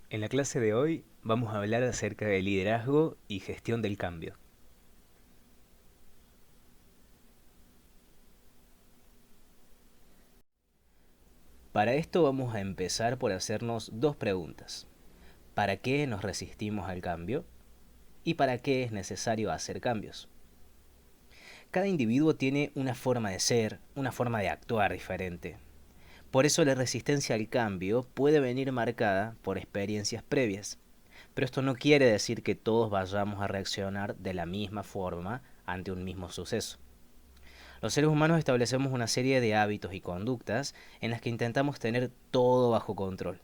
En la clase de hoy vamos a hablar acerca de liderazgo y gestión del cambio. Para esto vamos a empezar por hacernos dos preguntas. ¿Para qué nos resistimos al cambio? ¿Y para qué es necesario hacer cambios? Cada individuo tiene una forma de ser, una forma de actuar diferente. Por eso la resistencia al cambio puede venir marcada por experiencias previas. Pero esto no quiere decir que todos vayamos a reaccionar de la misma forma ante un mismo suceso. Los seres humanos establecemos una serie de hábitos y conductas en las que intentamos tener todo bajo control.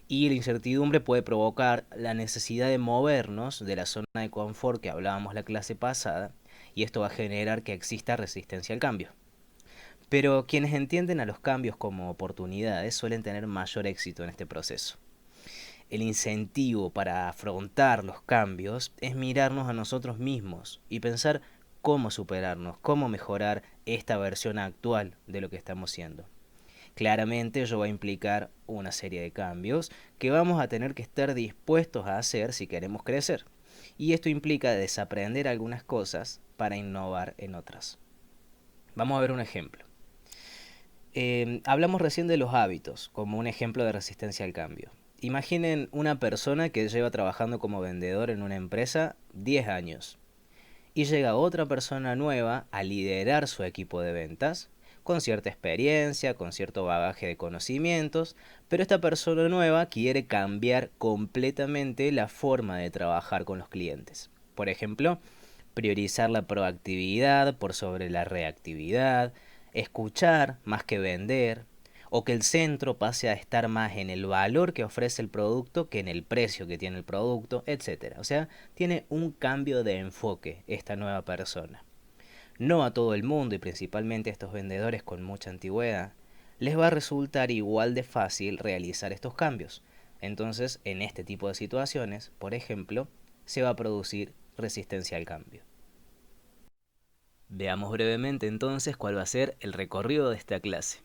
Y la incertidumbre puede provocar la necesidad de movernos de la zona de confort que hablábamos la clase pasada, y esto va a generar que exista resistencia al cambio. Pero quienes entienden a los cambios como oportunidades suelen tener mayor éxito en este proceso. El incentivo para afrontar los cambios es mirarnos a nosotros mismos y pensar cómo superarnos, cómo mejorar esta versión actual de lo que estamos siendo. Claramente ello va a implicar una serie de cambios que vamos a tener que estar dispuestos a hacer si queremos crecer. Y esto implica desaprender algunas cosas para innovar en otras. Vamos a ver un ejemplo. Hablamos recién de los hábitos como un ejemplo de resistencia al cambio. Imaginen una persona que lleva trabajando como vendedor en una empresa 10 años y llega otra persona nueva a liderar su equipo de ventas con cierta experiencia, con cierto bagaje de conocimientos, pero esta persona nueva quiere cambiar completamente la forma de trabajar con los clientes. Por ejemplo, priorizar la proactividad por sobre la reactividad, escuchar más que vender, o que el centro pase a estar más en el valor que ofrece el producto que en el precio que tiene el producto, etcétera. O sea, tiene un cambio de enfoque esta nueva persona. No a todo el mundo y principalmente a estos vendedores con mucha antigüedad les va a resultar igual de fácil realizar estos cambios. Entonces, en este tipo de situaciones, por ejemplo, se va a producir resistencia al cambio. Veamos brevemente entonces cuál va a ser el recorrido de esta clase.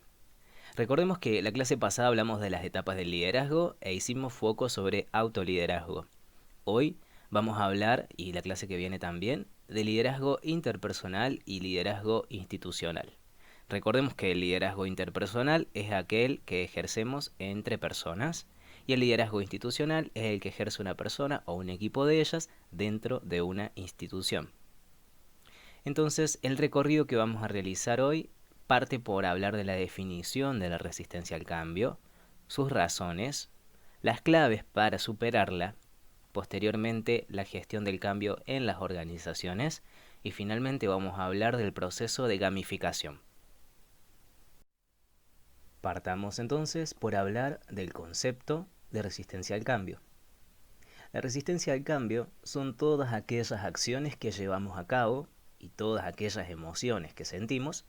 Recordemos que la clase pasada hablamos de las etapas del liderazgo e hicimos foco sobre autoliderazgo. Hoy vamos a hablar, y la clase que viene también, de liderazgo interpersonal y liderazgo institucional. Recordemos que el liderazgo interpersonal es aquel que ejercemos entre personas y el liderazgo institucional es el que ejerce una persona o un equipo de ellas dentro de una institución. Entonces, el recorrido que vamos a realizar hoy parte por hablar de la definición de la resistencia al cambio, sus razones, las claves para superarla, posteriormente la gestión del cambio en las organizaciones y finalmente vamos a hablar del proceso de gamificación. Partamos entonces por hablar del concepto de resistencia al cambio. La resistencia al cambio son todas aquellas acciones que llevamos a cabo y todas aquellas emociones que sentimos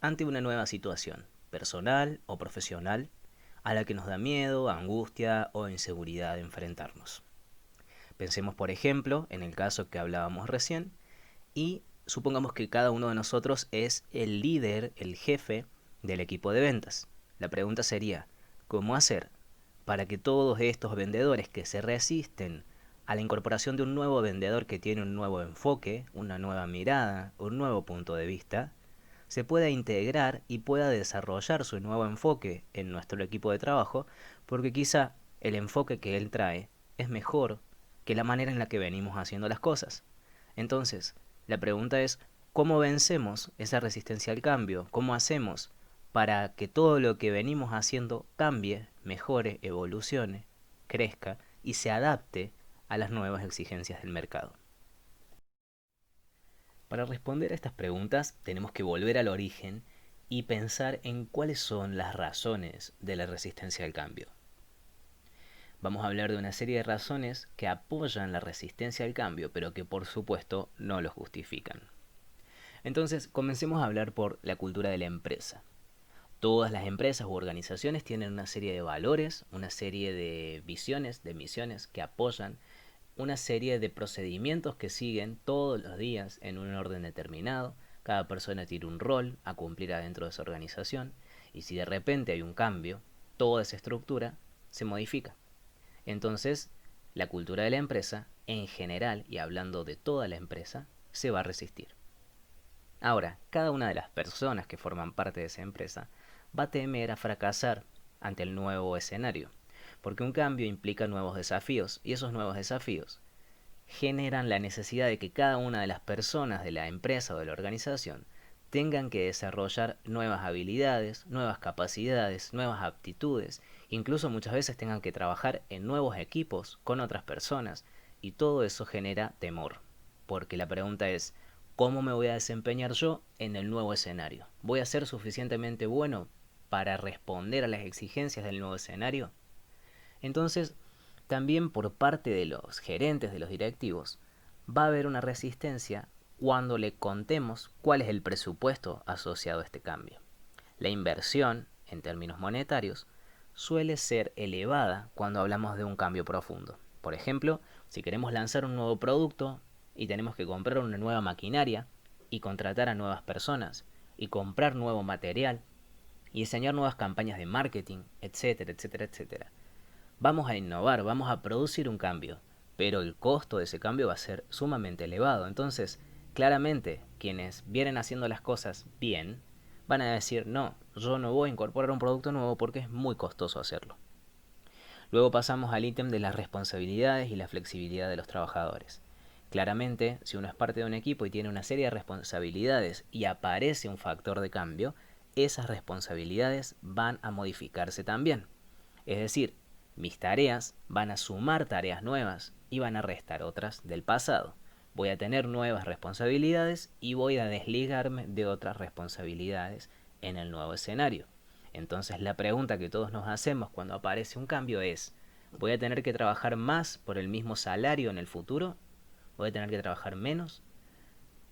ante una nueva situación, personal o profesional, a la que nos da miedo, angustia o inseguridad de enfrentarnos. Pensemos, por ejemplo, en el caso que hablábamos recién, y supongamos que cada uno de nosotros es el líder, el jefe del equipo de ventas. La pregunta sería, ¿cómo hacer para que todos estos vendedores que se resisten a la incorporación de un nuevo vendedor que tiene un nuevo enfoque, una nueva mirada, un nuevo punto de vista, se pueda integrar y pueda desarrollar su nuevo enfoque en nuestro equipo de trabajo, porque quizá el enfoque que él trae es mejor que la manera en la que venimos haciendo las cosas? Entonces, la pregunta es, ¿cómo vencemos esa resistencia al cambio? ¿Cómo hacemos para que todo lo que venimos haciendo cambie, mejore, evolucione, crezca y se adapte a las nuevas exigencias del mercado? Para responder a estas preguntas tenemos que volver al origen y pensar en cuáles son las razones de la resistencia al cambio. Vamos a hablar de una serie de razones que apoyan la resistencia al cambio, pero que por supuesto no lo justifican. Entonces, comencemos a hablar por la cultura de la empresa. Todas las empresas u organizaciones tienen una serie de valores, una serie de visiones, de misiones que apoyan, una serie de procedimientos que siguen todos los días en un orden determinado. Cada persona tiene un rol a cumplir adentro de esa organización y si de repente hay un cambio, toda esa estructura se modifica. Entonces, la cultura de la empresa, en general, y hablando de toda la empresa, se va a resistir. Ahora, cada una de las personas que forman parte de esa empresa va a temer a fracasar ante el nuevo escenario, porque un cambio implica nuevos desafíos, y esos nuevos desafíos generan la necesidad de que cada una de las personas de la empresa o de la organización tengan que desarrollar nuevas habilidades, nuevas capacidades, nuevas aptitudes, incluso muchas veces tengan que trabajar en nuevos equipos con otras personas, y todo eso genera temor, porque la pregunta es, ¿cómo me voy a desempeñar yo en el nuevo escenario? ¿Voy a ser suficientemente bueno para responder a las exigencias del nuevo escenario? Entonces, también por parte de los gerentes, de los directivos, va a haber una resistencia cuando le contemos cuál es el presupuesto asociado a este cambio. La inversión, en términos monetarios, suele ser elevada cuando hablamos de un cambio profundo. Por ejemplo, si queremos lanzar un nuevo producto y tenemos que comprar una nueva maquinaria y contratar a nuevas personas y comprar nuevo material y diseñar nuevas campañas de marketing, etcétera, etcétera, etcétera. Vamos a innovar, vamos a producir un cambio, pero el costo de ese cambio va a ser sumamente elevado. Entonces, claramente, quienes vienen haciendo las cosas bien, van a decir, no, yo no voy a incorporar un producto nuevo porque es muy costoso hacerlo. Luego pasamos al ítem de las responsabilidades y la flexibilidad de los trabajadores. Claramente, si uno es parte de un equipo y tiene una serie de responsabilidades y aparece un factor de cambio, esas responsabilidades van a modificarse también. Es decir, mis tareas van a sumar tareas nuevas y van a restar otras del pasado. Voy a tener nuevas responsabilidades y voy a desligarme de otras responsabilidades en el nuevo escenario. Entonces la pregunta que todos nos hacemos cuando aparece un cambio es, ¿voy a tener que trabajar más por el mismo salario en el futuro? ¿Voy a tener que trabajar menos?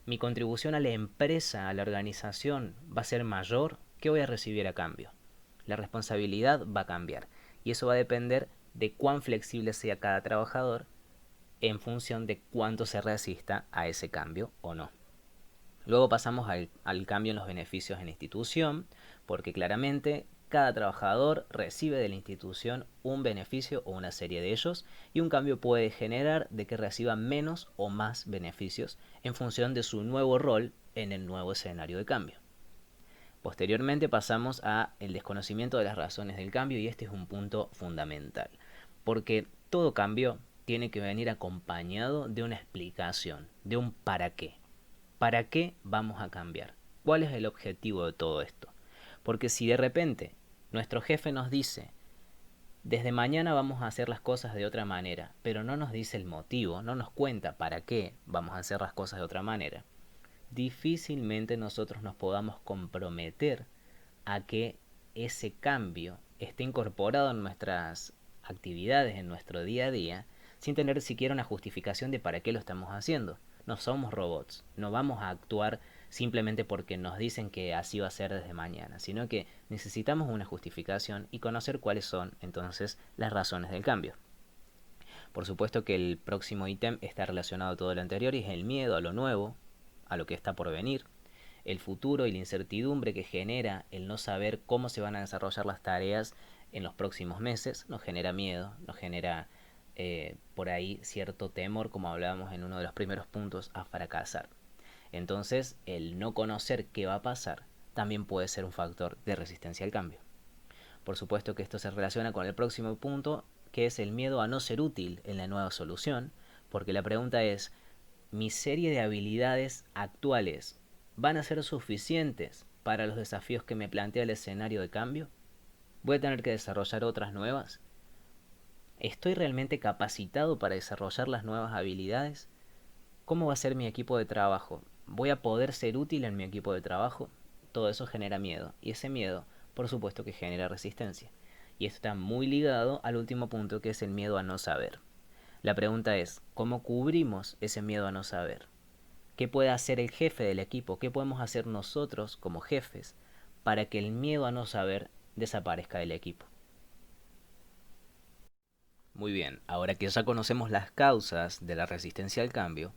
¿Mi contribución a la empresa, a la organización, va a ser mayor? ¿Qué voy a recibir a cambio? La responsabilidad va a cambiar y eso va a depender de cuán flexible sea cada trabajador en función de cuánto se resista a ese cambio o no. Luego pasamos al cambio en los beneficios en la institución, porque claramente cada trabajador recibe de la institución un beneficio o una serie de ellos, y un cambio puede generar de que reciba menos o más beneficios en función de su nuevo rol en el nuevo escenario de cambio. Posteriormente pasamos a el desconocimiento de las razones del cambio, y este es un punto fundamental, porque todo cambio tiene que venir acompañado de una explicación, de un para qué. ¿Para qué vamos a cambiar? ¿Cuál es el objetivo de todo esto? Porque si de repente nuestro jefe nos dice, desde mañana vamos a hacer las cosas de otra manera, pero no nos dice el motivo, no nos cuenta para qué vamos a hacer las cosas de otra manera, difícilmente nosotros nos podamos comprometer a que ese cambio esté incorporado en nuestras actividades, en nuestro día a día, sin tener siquiera una justificación de para qué lo estamos haciendo. No somos robots, no vamos a actuar simplemente porque nos dicen que así va a ser desde mañana, sino que necesitamos una justificación y conocer cuáles son entonces las razones del cambio. Por supuesto que el próximo ítem está relacionado a todo lo anterior y es el miedo a lo nuevo, a lo que está por venir, el futuro y la incertidumbre que genera el no saber cómo se van a desarrollar las tareas en los próximos meses, nos genera miedo, nos genera por ahí cierto temor, como hablábamos en uno de los primeros puntos, a fracasar. Entonces, el no conocer qué va a pasar también puede ser un factor de resistencia al cambio. Por supuesto que esto se relaciona con el próximo punto, que es el miedo a no ser útil en la nueva solución, porque la pregunta es, ¿mi serie de habilidades actuales van a ser suficientes para los desafíos que me plantea el escenario de cambio? ¿Voy a tener que desarrollar otras nuevas? ¿Estoy realmente capacitado para desarrollar las nuevas habilidades? ¿Cómo va a ser mi equipo de trabajo? ¿Voy a poder ser útil en mi equipo de trabajo? Todo eso genera miedo, y ese miedo, por supuesto que genera resistencia. Y esto está muy ligado al último punto, que es el miedo a no saber. La pregunta es, ¿cómo cubrimos ese miedo a no saber? ¿Qué puede hacer el jefe del equipo? ¿Qué podemos hacer nosotros como jefes para que el miedo a no saber desaparezca del equipo? Muy bien, ahora que ya conocemos las causas de la resistencia al cambio,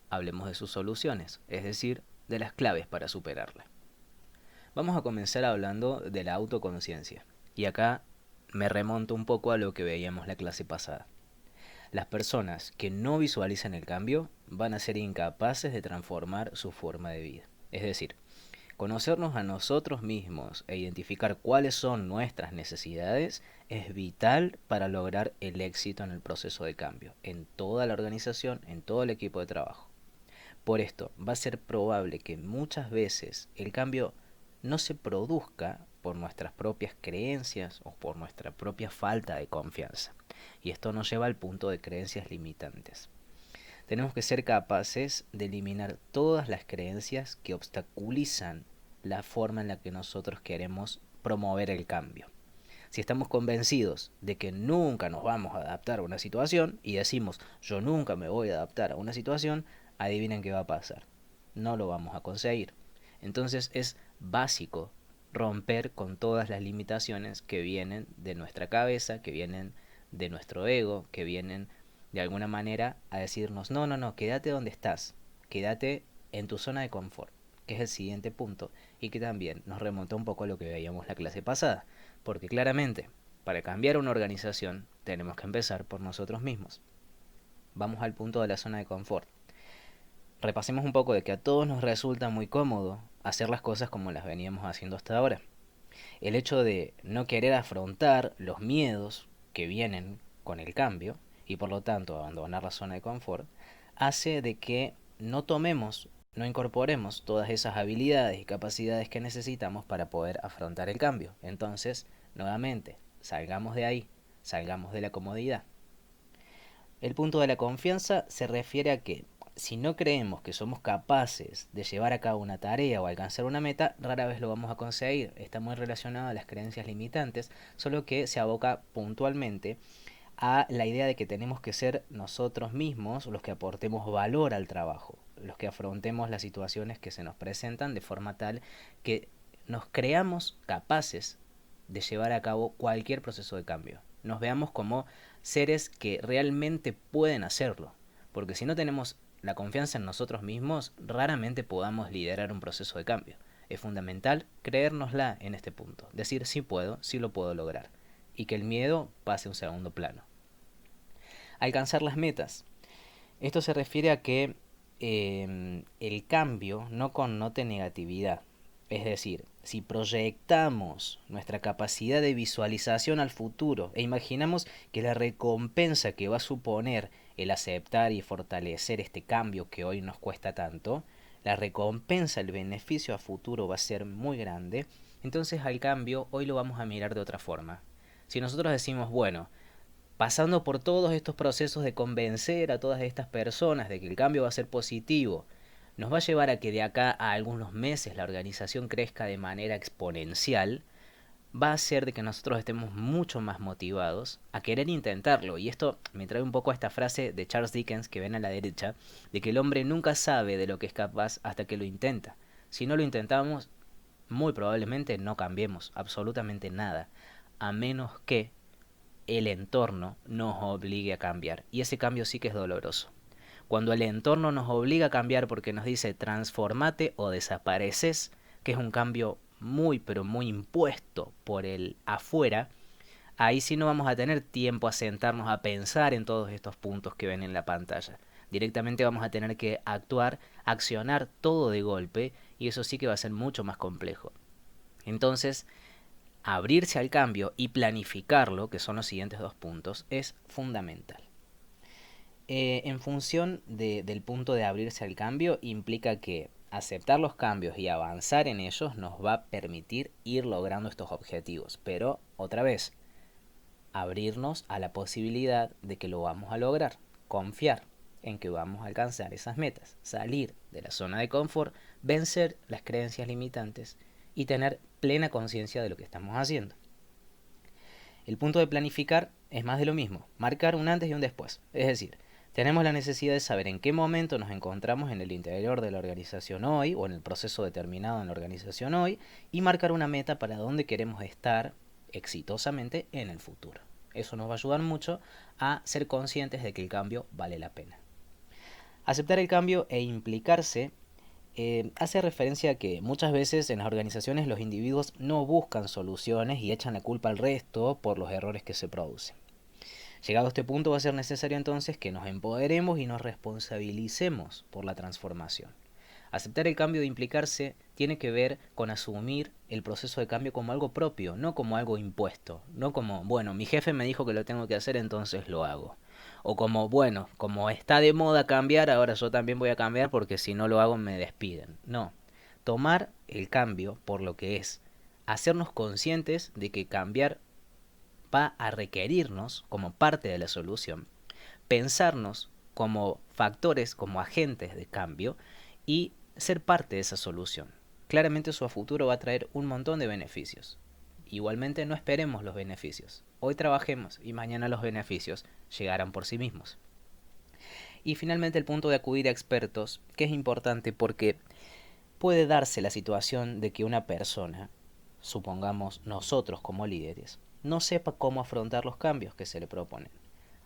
hablemos de sus soluciones, es decir, de las claves para superarla. Vamos a comenzar hablando de la autoconciencia. Y acá Me remonto un poco a lo que veíamos la clase pasada. Las personas que no visualizan el cambio van a ser incapaces de transformar su forma de vida. Es decir, conocernos a nosotros mismos e identificar cuáles son nuestras necesidades es vital para lograr el éxito en el proceso de cambio, en toda la organización, en todo el equipo de trabajo. Por esto, va a ser probable que muchas veces el cambio no se produzca por nuestras propias creencias o por nuestra propia falta de confianza. Y esto nos lleva al punto de creencias limitantes. Tenemos que ser capaces de eliminar todas las creencias que obstaculizan la forma en la que nosotros queremos promover el cambio. Si estamos convencidos de que nunca nos vamos a adaptar a una situación y decimos yo nunca me voy a adaptar a una situación, adivinen qué va a pasar. No lo vamos a conseguir. Entonces es básico romper con todas las limitaciones que vienen de nuestra cabeza, que vienen de nuestro ego, que vienen de alguna manera a decirnos no, no, no, quédate donde estás, quédate en tu zona de confort, que es el siguiente punto y que también nos remonta un poco a lo que veíamos la clase pasada, porque claramente para cambiar una organización tenemos que empezar por nosotros mismos. Vamos al punto de la zona de confort. Repasemos un poco de que a todos nos resulta muy cómodo hacer las cosas como las veníamos haciendo hasta ahora. El hecho de no querer afrontar los miedos que vienen con el cambio y por lo tanto abandonar la zona de confort hace de que no tomemos, no incorporemos todas esas habilidades y capacidades que necesitamos para poder afrontar el cambio. Entonces, nuevamente, salgamos de ahí, salgamos de la comodidad. El punto de la confianza se refiere a que si no creemos que somos capaces de llevar a cabo una tarea o alcanzar una meta, rara vez lo vamos a conseguir. Está muy relacionado a las creencias limitantes, solo que se aboca puntualmente a la idea de que tenemos que ser nosotros mismos los que aportemos valor al trabajo, los que afrontemos las situaciones que se nos presentan de forma tal que nos creamos capaces de llevar a cabo cualquier proceso de cambio. Nos veamos como seres que realmente pueden hacerlo, porque si no tenemos la confianza en nosotros mismos, raramente podamos liderar un proceso de cambio. Es fundamental creérnosla en este punto, decir sí puedo, sí lo puedo lograr, y que el miedo pase a un segundo plano. Alcanzar las metas. Esto se refiere a que el cambio no connote negatividad. Es decir, si proyectamos nuestra capacidad de visualización al futuro e imaginamos que la recompensa que va a suponer el aceptar y fortalecer este cambio que hoy nos cuesta tanto, la recompensa, el beneficio a futuro va a ser muy grande, entonces al cambio hoy lo vamos a mirar de otra forma. Si nosotros decimos, bueno, pasando por todos estos procesos de convencer a todas estas personas de que el cambio va a ser positivo, nos va a llevar a que de acá a algunos meses la organización crezca de manera exponencial, va a hacer de que nosotros estemos mucho más motivados a querer intentarlo. Y esto me trae un poco a esta frase de Charles Dickens que ven a la derecha, de que el hombre nunca sabe de lo que es capaz hasta que lo intenta. Si no lo intentamos, muy probablemente no cambiemos absolutamente nada, a menos que el entorno nos obligue a cambiar. Y ese cambio sí que es doloroso. Cuando el entorno nos obliga a cambiar porque nos dice transformate o desapareces, que es un cambio muy pero muy impuesto por el afuera, ahí sí no vamos a tener tiempo a sentarnos a pensar en todos estos puntos que ven en la pantalla. Directamente vamos a tener que actuar, accionar todo de golpe y eso sí que va a ser mucho más complejo. Entonces, abrirse al cambio y planificarlo, que son los siguientes dos puntos, es fundamental. En función del punto de abrirse al cambio, implica que aceptar los cambios y avanzar en ellos nos va a permitir ir logrando estos objetivos. Pero, otra vez, abrirnos a la posibilidad de que lo vamos a lograr. Confiar en que vamos a alcanzar esas metas. Salir de la zona de confort, vencer las creencias limitantes y tener plena conciencia de lo que estamos haciendo. El punto de planificar es más de lo mismo, marcar un antes y un después. Es decir, tenemos la necesidad de saber en qué momento nos encontramos en el interior de la organización hoy o en el proceso determinado en la organización hoy y marcar una meta para dónde queremos estar exitosamente en el futuro. Eso nos va a ayudar mucho a ser conscientes de que el cambio vale la pena. Aceptar el cambio e implicarse hace referencia a que muchas veces en las organizaciones los individuos no buscan soluciones y echan la culpa al resto por los errores que se producen. Llegado a este punto va a ser necesario entonces que nos empoderemos y nos responsabilicemos por la transformación. Aceptar el cambio de implicarse tiene que ver con asumir el proceso de cambio como algo propio, no como algo impuesto, no como, bueno, mi jefe me dijo que lo tengo que hacer, entonces lo hago. O como, bueno, como está de moda cambiar, ahora yo también voy a cambiar porque si no lo hago me despiden. No, tomar el cambio por lo que es, hacernos conscientes de que cambiar va a requerirnos como parte de la solución, pensarnos como factores, como agentes de cambio y ser parte de esa solución. Claramente eso a futuro va a traer un montón de beneficios. Igualmente no esperemos los beneficios. Hoy trabajemos y mañana los beneficios llegarán por sí mismos. Y finalmente el punto de acudir a expertos, que es importante porque puede darse la situación de que una persona, supongamos nosotros como líderes, no sepa cómo afrontar los cambios que se le proponen.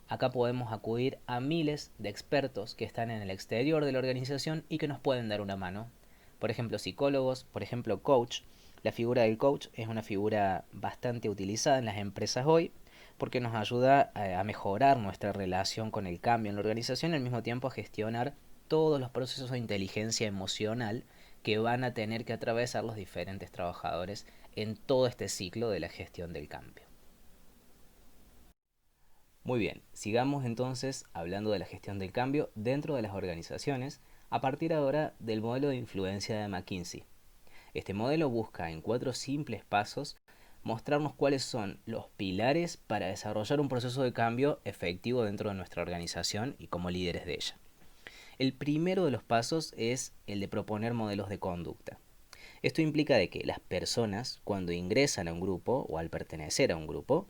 Acá podemos acudir a miles de expertos que están en el exterior de la organización y que nos pueden dar una mano. Por ejemplo, psicólogos, por ejemplo, coach. La figura del coach es una figura bastante utilizada en las empresas hoy porque nos ayuda a mejorar nuestra relación con el cambio en la organización y al mismo tiempo a gestionar todos los procesos de inteligencia emocional que van a tener que atravesar los diferentes trabajadores en todo este ciclo de la gestión del cambio. Muy bien, sigamos entonces hablando de la gestión del cambio dentro de las organizaciones a partir ahora del modelo de influencia de McKinsey. Este modelo busca en 4 simples pasos mostrarnos cuáles son los pilares para desarrollar un proceso de cambio efectivo dentro de nuestra organización y como líderes de ella. El primero de los pasos es el de proponer modelos de conducta. Esto implica de que las personas, cuando ingresan a un grupo o al pertenecer a un grupo,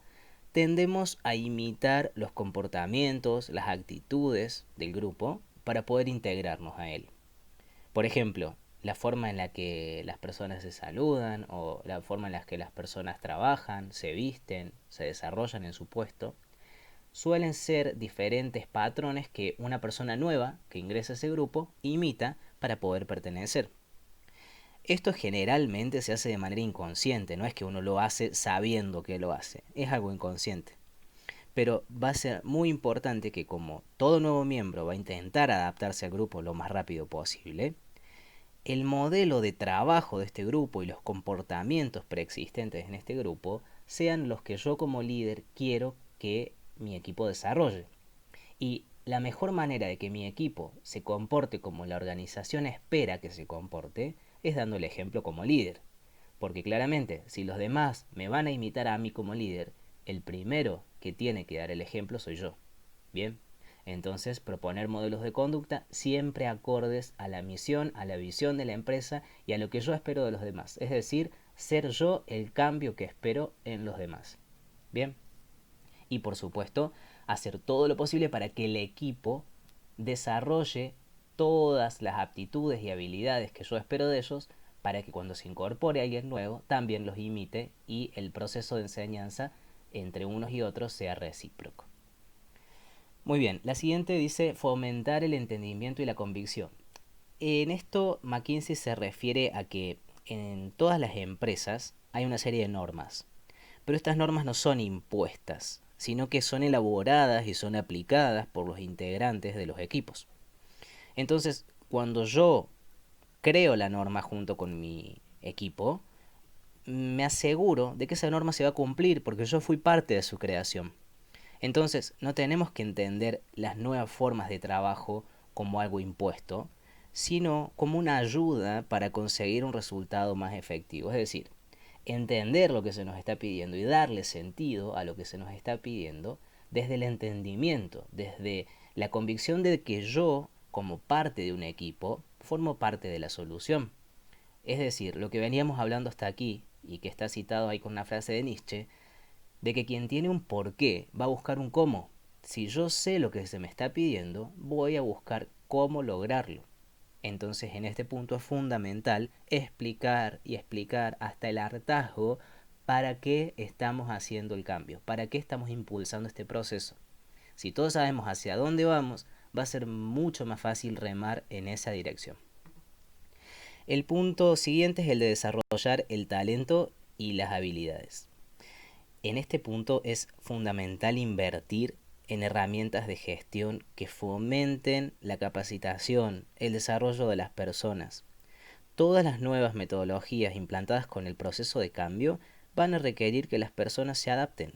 tendemos a imitar los comportamientos, las actitudes del grupo para poder integrarnos a él. Por ejemplo, la forma en la que las personas se saludan o la forma en la que las personas trabajan, se visten, se desarrollan en su puesto, suelen ser diferentes patrones que una persona nueva que ingresa a ese grupo imita para poder pertenecer. Esto generalmente se hace de manera inconsciente, no es que uno lo hace sabiendo que lo hace, es algo inconsciente. Pero va a ser muy importante que como todo nuevo miembro va a intentar adaptarse al grupo lo más rápido posible, el modelo de trabajo de este grupo y los comportamientos preexistentes en este grupo sean los que yo como líder quiero que mi equipo desarrolle. Y la mejor manera de que mi equipo se comporte como la organización espera que se comporte es dando el ejemplo como líder. Porque claramente, si los demás me van a imitar a mí como líder, el primero que tiene que dar el ejemplo soy yo. Bien, entonces proponer modelos de conducta siempre acordes a la misión, a la visión de la empresa y a lo que yo espero de los demás. Es decir, ser yo el cambio que espero en los demás. Bien, y por supuesto, hacer todo lo posible para que el equipo desarrolle todas las aptitudes y habilidades que yo espero de ellos para que cuando se incorpore alguien nuevo también los imite y el proceso de enseñanza entre unos y otros sea recíproco. Muy bien, la siguiente dice fomentar el entendimiento y la convicción. En esto McKinsey se refiere a que en todas las empresas hay una serie de normas, pero estas normas no son impuestas, sino que son elaboradas y son aplicadas por los integrantes de los equipos. Entonces, cuando yo creo la norma junto con mi equipo, me aseguro de que esa norma se va a cumplir porque yo fui parte de su creación. Entonces, no tenemos que entender las nuevas formas de trabajo como algo impuesto, sino como una ayuda para conseguir un resultado más efectivo. Es decir, entender lo que se nos está pidiendo y darle sentido a lo que se nos está pidiendo desde el entendimiento, desde la convicción de que yo, como parte de un equipo, formo parte de la solución. Es decir, lo que veníamos hablando hasta aquí, y que está citado ahí con una frase de Nietzsche, de que quien tiene un porqué va a buscar un cómo. Si yo sé lo que se me está pidiendo, voy a buscar cómo lograrlo. Entonces en este punto es fundamental explicar y explicar hasta el hartazgo para qué estamos haciendo el cambio, para qué estamos impulsando este proceso. Si todos sabemos hacia dónde vamos, va a ser mucho más fácil remar en esa dirección. El punto siguiente es el de desarrollar el talento y las habilidades. En este punto es fundamental invertir en herramientas de gestión que fomenten la capacitación, el desarrollo de las personas. Todas las nuevas metodologías implantadas con el proceso de cambio van a requerir que las personas se adapten.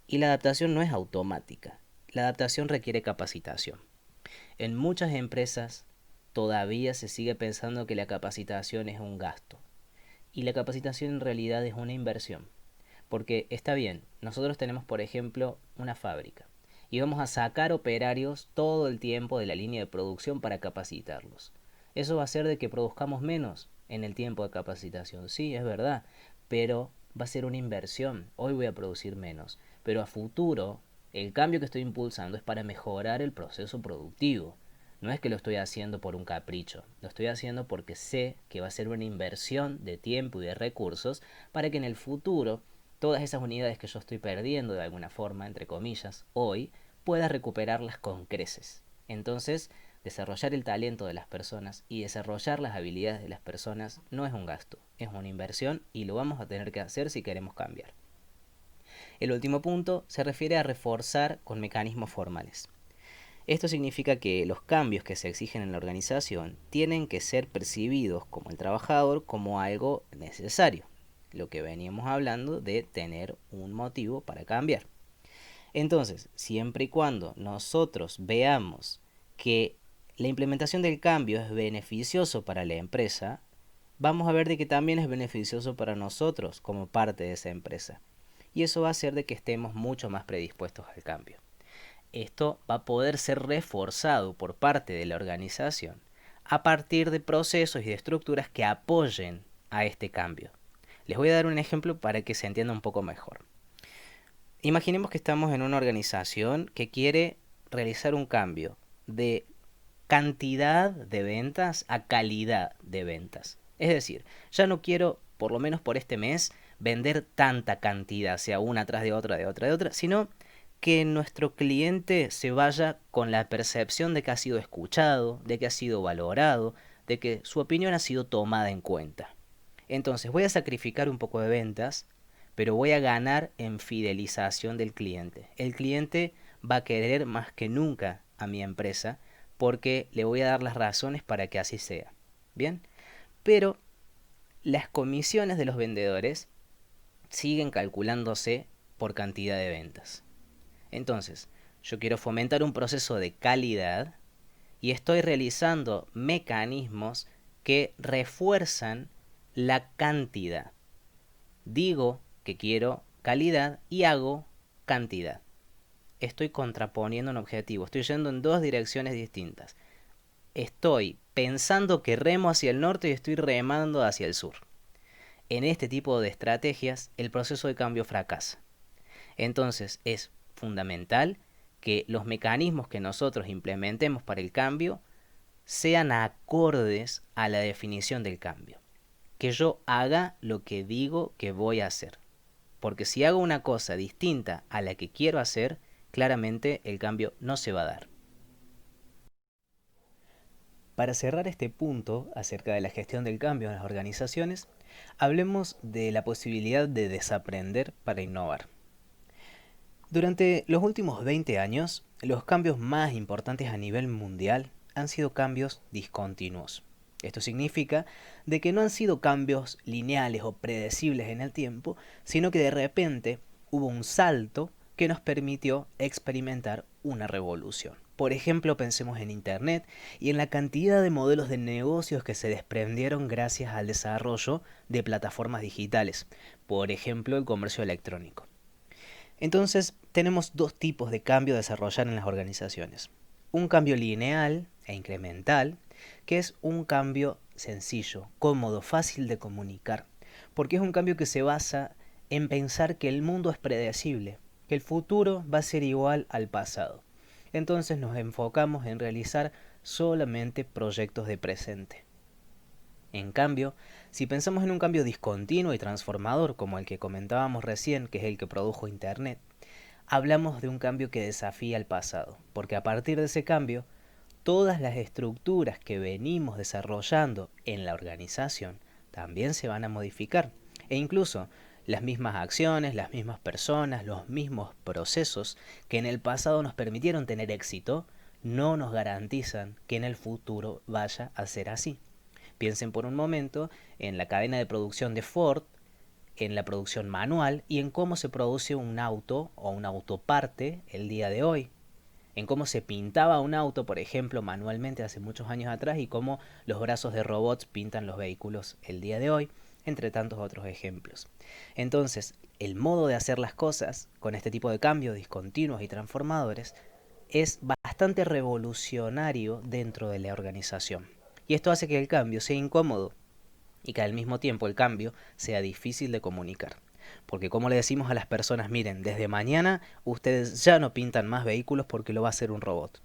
Y la adaptación no es automática. La adaptación requiere capacitación. En muchas empresas todavía se sigue pensando que la capacitación es un gasto. Y la capacitación en realidad es una inversión. Porque está bien, nosotros tenemos por ejemplo una fábrica y vamos a sacar operarios todo el tiempo de la línea de producción para capacitarlos. Eso va a hacer de que produzcamos menos en el tiempo de capacitación. Sí, es verdad, pero va a ser una inversión. Hoy voy a producir menos, pero a futuro el cambio que estoy impulsando es para mejorar el proceso productivo. No es que lo estoy haciendo por un capricho, lo estoy haciendo porque sé que va a ser una inversión de tiempo y de recursos para que en el futuro todas esas unidades que yo estoy perdiendo de alguna forma, entre comillas, hoy, pueda recuperarlas con creces. Entonces, desarrollar el talento de las personas y desarrollar las habilidades de las personas no es un gasto, es una inversión y lo vamos a tener que hacer si queremos cambiar. El último punto se refiere a reforzar con mecanismos formales. Esto significa que los cambios que se exigen en la organización tienen que ser percibidos como el trabajador como algo necesario, lo que veníamos hablando de tener un motivo para cambiar. Entonces, siempre y cuando nosotros veamos que la implementación del cambio es beneficioso para la empresa, vamos a ver de que también es beneficioso para nosotros como parte de esa empresa. Y eso va a hacer de que estemos mucho más predispuestos al cambio. Esto va a poder ser reforzado por parte de la organización a partir de procesos y de estructuras que apoyen a este cambio. Les voy a dar un ejemplo para que se entienda un poco mejor. Imaginemos que estamos en una organización que quiere realizar un cambio de cantidad de ventas a calidad de ventas. Es decir, ya no quiero, por lo menos por este mes, vender tanta cantidad, sea una tras de otra, sino que nuestro cliente se vaya con la percepción de que ha sido escuchado, de que ha sido valorado, de que su opinión ha sido tomada en cuenta. Entonces voy a sacrificar un poco de ventas, pero voy a ganar en fidelización del cliente. El cliente va a querer más que nunca a mi empresa porque le voy a dar las razones para que así sea. Bien, pero las comisiones de los vendedores siguen calculándose por cantidad de ventas. Entonces, yo quiero fomentar un proceso de calidad y estoy realizando mecanismos que refuerzan la cantidad. Digo que quiero calidad y hago cantidad. Estoy contraponiendo un objetivo, estoy yendo en dos direcciones distintas. Estoy pensando que remo hacia el norte y estoy remando hacia el sur. En este tipo de estrategias, el proceso de cambio fracasa. Entonces, es fundamental que los mecanismos que nosotros implementemos para el cambio sean acordes a la definición del cambio. Que yo haga lo que digo que voy a hacer. Porque si hago una cosa distinta a la que quiero hacer, claramente el cambio no se va a dar. Para cerrar este punto acerca de la gestión del cambio en las organizaciones, hablemos de la posibilidad de desaprender para innovar. Durante los últimos 20 años, los cambios más importantes a nivel mundial han sido cambios discontinuos. Esto significa de que no han sido cambios lineales o predecibles en el tiempo, sino que de repente hubo un salto que nos permitió experimentar una revolución. Por ejemplo, pensemos en Internet y en la cantidad de modelos de negocios que se desprendieron gracias al desarrollo de plataformas digitales. Por ejemplo, el comercio electrónico. Entonces, tenemos dos tipos de cambio a desarrollar en las organizaciones. Un cambio lineal e incremental, que es un cambio sencillo, cómodo, fácil de comunicar, porque es un cambio que se basa en pensar que el mundo es predecible, que el futuro va a ser igual al pasado. Entonces nos enfocamos en realizar solamente proyectos de presente. En cambio, si pensamos en un cambio discontinuo y transformador como el que comentábamos recién, que es el que produjo Internet, hablamos de un cambio que desafía el pasado, porque a partir de ese cambio, todas las estructuras que venimos desarrollando en la organización también se van a modificar. E incluso las mismas acciones, las mismas personas, los mismos procesos que en el pasado nos permitieron tener éxito, no nos garantizan que en el futuro vaya a ser así. Piensen por un momento en la cadena de producción de Ford, en la producción manual y en cómo se produce un auto o una autoparte el día de hoy. En cómo se pintaba un auto, por ejemplo, manualmente hace muchos años atrás y cómo los brazos de robots pintan los vehículos el día de hoy, entre tantos otros ejemplos. Entonces, el modo de hacer las cosas con este tipo de cambios discontinuos y transformadores es bastante revolucionario dentro de la organización. Y esto hace que el cambio sea incómodo y que al mismo tiempo el cambio sea difícil de comunicar. Porque como le decimos a las personas, miren, desde mañana ustedes ya no pintan más vehículos porque lo va a hacer un robot.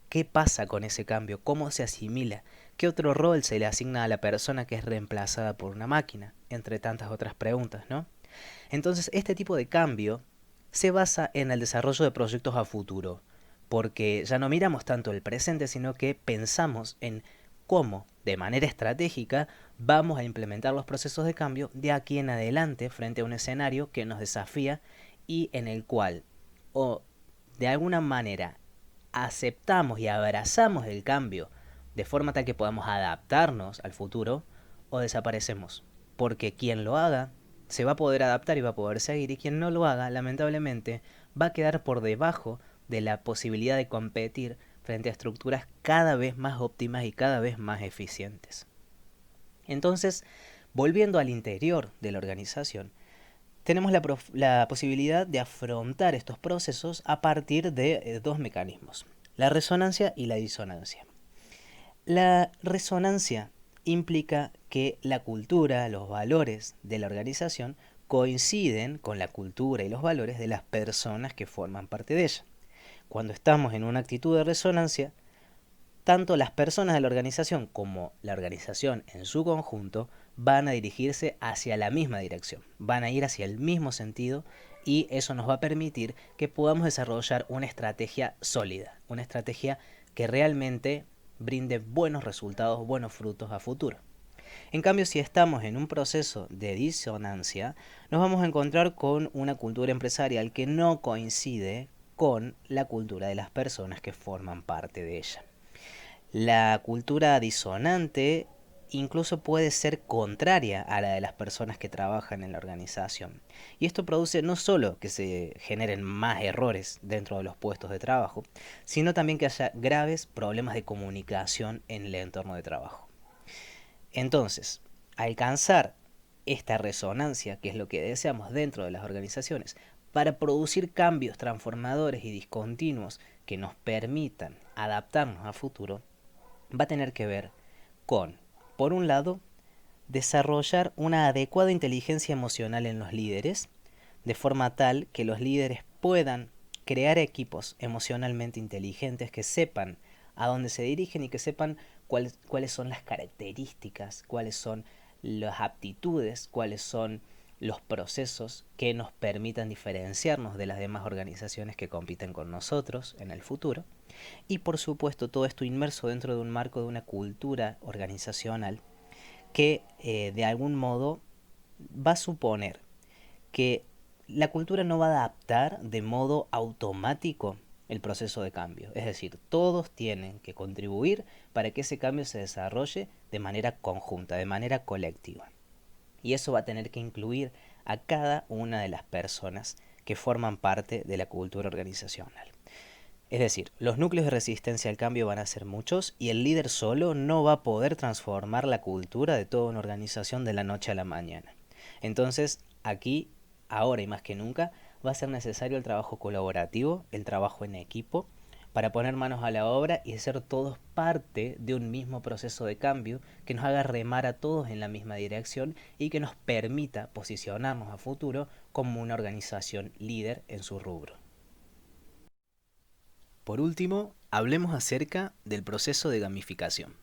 ¿Qué pasa con ese cambio? ¿Cómo se asimila? ¿Qué otro rol se le asigna a la persona que es reemplazada por una máquina? Entre tantas otras preguntas, ¿no? Entonces, este tipo de cambio se basa en el desarrollo de proyectos a futuro, porque ya no miramos tanto el presente, sino que pensamos en cómo, de manera estratégica, vamos a implementar los procesos de cambio de aquí en adelante frente a un escenario que nos desafía y en el cual, o de alguna manera, aceptamos y abrazamos el cambio de forma tal que podamos adaptarnos al futuro, o desaparecemos, porque quien lo haga se va a poder adaptar y va a poder seguir, y quien no lo haga, lamentablemente, va a quedar por debajo de la posibilidad de competir frente a estructuras cada vez más óptimas y cada vez más eficientes. Entonces, volviendo al interior de la organización, tenemos la posibilidad de afrontar estos procesos a partir de dos mecanismos, la resonancia y la disonancia. La resonancia implica que la cultura, los valores de la organización coinciden con la cultura y los valores de las personas que forman parte de ella. Cuando estamos en una actitud de resonancia, tanto las personas de la organización como la organización en su conjunto van a dirigirse hacia la misma dirección, van a ir hacia el mismo sentido, y eso nos va a permitir que podamos desarrollar una estrategia sólida, una estrategia que realmente brinde buenos resultados, buenos frutos a futuro. En cambio, si estamos en un proceso de disonancia, nos vamos a encontrar con una cultura empresarial que no coincide con la cultura de las personas que forman parte de ella. La cultura disonante incluso puede ser contraria a la de las personas que trabajan en la organización. Y esto produce no solo que se generen más errores dentro de los puestos de trabajo, sino también que haya graves problemas de comunicación en el entorno de trabajo. Entonces, alcanzar esta resonancia, que es lo que deseamos dentro de las organizaciones, para producir cambios transformadores y discontinuos que nos permitan adaptarnos a futuro, va a tener que ver con, por un lado, desarrollar una adecuada inteligencia emocional en los líderes, de forma tal que los líderes puedan crear equipos emocionalmente inteligentes que sepan a dónde se dirigen y que sepan cuáles son las características, cuáles son las aptitudes, cuáles son los procesos que nos permitan diferenciarnos de las demás organizaciones que compiten con nosotros en el futuro. Y por supuesto todo esto inmerso dentro de un marco de una cultura organizacional que de algún modo va a suponer que la cultura no va a adaptar de modo automático el proceso de cambio. Es decir, todos tienen que contribuir para que ese cambio se desarrolle de manera conjunta, de manera colectiva. Y eso va a tener que incluir a cada una de las personas que forman parte de la cultura organizacional. Es decir, los núcleos de resistencia al cambio van a ser muchos y el líder solo no va a poder transformar la cultura de toda una organización de la noche a la mañana. Entonces, aquí, ahora y más que nunca, va a ser necesario el trabajo colaborativo, el trabajo en equipo, para poner manos a la obra y ser todos parte de un mismo proceso de cambio que nos haga remar a todos en la misma dirección y que nos permita posicionarnos a futuro como una organización líder en su rubro. Por último, hablemos acerca del proceso de gamificación.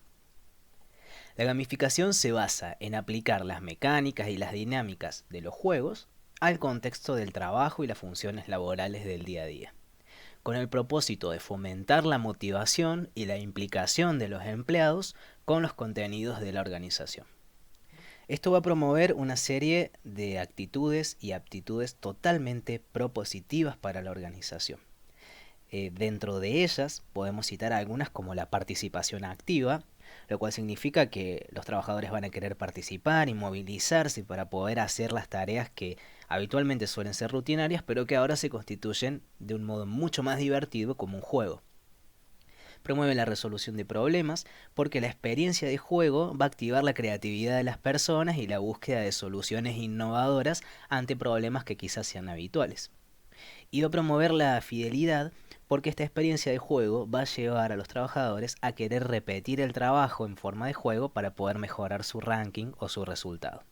La gamificación se basa en aplicar las mecánicas y las dinámicas de los juegos al contexto del trabajo y las funciones laborales del día a día. con el propósito de fomentar la motivación y la implicación de los empleados con los contenidos de la organización. Esto va a promover una serie de actitudes y aptitudes totalmente propositivas para la organización. Dentro de ellas podemos citar algunas como la participación activa, lo cual significa que los trabajadores van a querer participar y movilizarse para poder hacer las tareas que habitualmente suelen ser rutinarias, pero que ahora se constituyen de un modo mucho más divertido como un juego. Promueve la resolución de problemas porque la experiencia de juego va a activar la creatividad de las personas y la búsqueda de soluciones innovadoras ante problemas que quizás sean habituales. Y va a promover la fidelidad porque esta experiencia de juego va a llevar a los trabajadores a querer repetir el trabajo en forma de juego para poder mejorar su ranking o su resultado.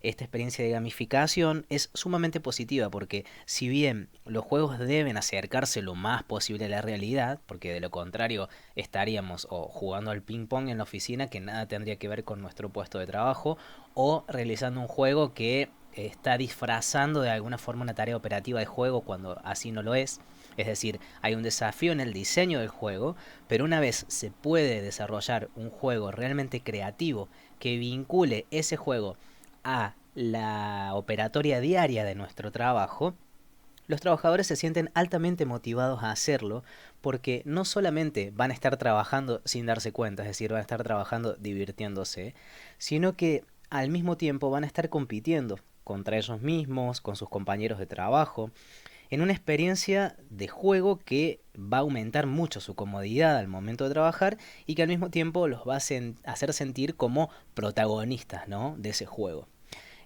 Esta experiencia de gamificación es sumamente positiva porque si bien los juegos deben acercarse lo más posible a la realidad, porque de lo contrario estaríamos o jugando al ping pong en la oficina que nada tendría que ver con nuestro puesto de trabajo, o realizando un juego que está disfrazando de alguna forma una tarea operativa de juego cuando así no lo es. Es decir, hay un desafío en el diseño del juego, pero una vez se puede desarrollar un juego realmente creativo que vincule ese juego a la operatoria diaria de nuestro trabajo, los trabajadores se sienten altamente motivados a hacerlo porque no solamente van a estar trabajando sin darse cuenta, es decir, van a estar trabajando divirtiéndose, sino que al mismo tiempo van a estar compitiendo contra ellos mismos, con sus compañeros de trabajo, en una experiencia de juego que va a aumentar mucho su comodidad al momento de trabajar y que al mismo tiempo los va a hacer sentir como protagonistas, ¿no?, de ese juego.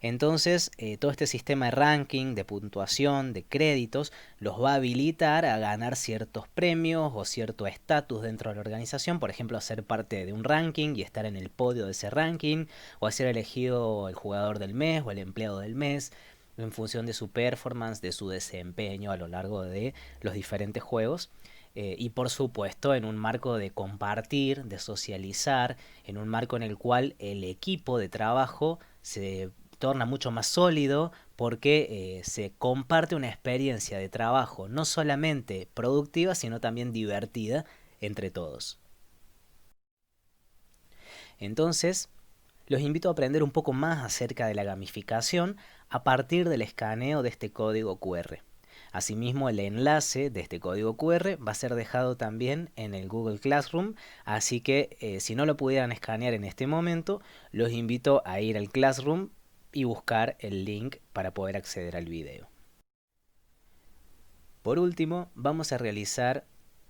Entonces, todo este sistema de ranking, de puntuación, de créditos, los va a habilitar a ganar ciertos premios o cierto estatus dentro de la organización, por ejemplo, a ser parte de un ranking y estar en el podio de ese ranking, o a ser elegido el jugador del mes o el empleado del mes, en función de su performance, de su desempeño a lo largo de los diferentes juegos. Y por supuesto en un marco de compartir, de socializar, en un marco en el cual el equipo de trabajo se torna mucho más sólido porque se comparte una experiencia de trabajo no solamente productiva, sino también divertida entre todos. Entonces, los invito a aprender un poco más acerca de la gamificación a partir del escaneo de este código QR. Asimismo, el enlace de este código QR va a ser dejado también en el Google Classroom, así que si no lo pudieran escanear en este momento, los invito a ir al Classroom y buscar el link para poder acceder al video. Por último, vamos a realizar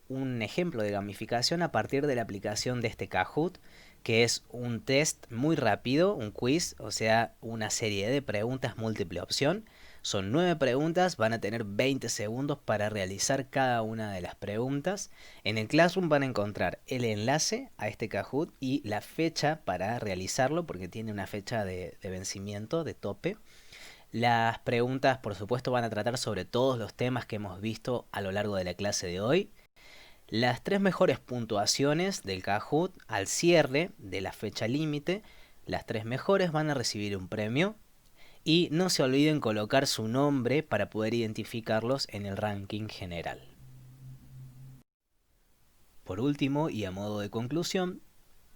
un ejemplo de gamificación a partir de la aplicación de este Kahoot, que es un test muy rápido, un quiz, o sea, una serie de preguntas múltiple opción. Son 9 preguntas, van a tener 20 segundos para realizar cada una de las preguntas. En el Classroom van a encontrar el enlace a este Kahoot y la fecha para realizarlo, porque tiene una fecha de vencimiento, de tope. Las preguntas, por supuesto, van a tratar sobre todos los temas que hemos visto a lo largo de la clase de hoy. Las 3 mejores puntuaciones del Kahoot al cierre de la fecha límite, las 3 mejores van a recibir un premio. Y no se olviden colocar su nombre para poder identificarlos en el ranking general. Por último, y a modo de conclusión,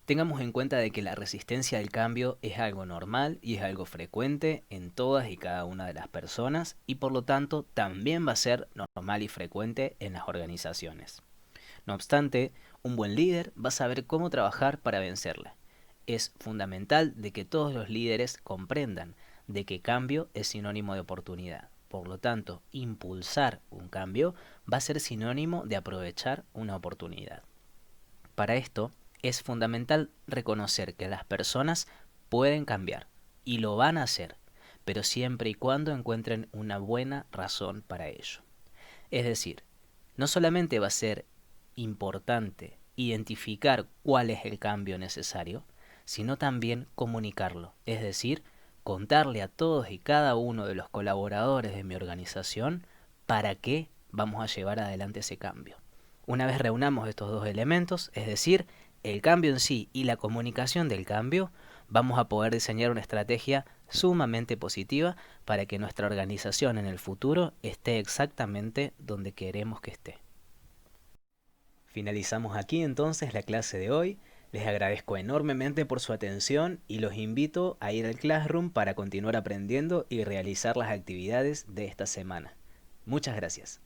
tengamos en cuenta de que la resistencia al cambio es algo normal y es algo frecuente en todas y cada una de las personas y por lo tanto también va a ser normal y frecuente en las organizaciones. No obstante, un buen líder va a saber cómo trabajar para vencerla. Es fundamental de que todos los líderes comprendan de que cambio es sinónimo de oportunidad. Por lo tanto, impulsar un cambio va a ser sinónimo de aprovechar una oportunidad. Para esto, es fundamental reconocer que las personas pueden cambiar y lo van a hacer, pero siempre y cuando encuentren una buena razón para ello. Es decir, no solamente va a ser importante identificar cuál es el cambio necesario, sino también comunicarlo, es decir, contarle a todos y cada uno de los colaboradores de mi organización para qué vamos a llevar adelante ese cambio. Una vez reunamos estos dos elementos, es decir, el cambio en sí y la comunicación del cambio, vamos a poder diseñar una estrategia sumamente positiva para que nuestra organización en el futuro esté exactamente donde queremos que esté. Finalizamos aquí entonces la clase de hoy. Les agradezco enormemente por su atención y los invito a ir al Classroom para continuar aprendiendo y realizar las actividades de esta semana. Muchas gracias.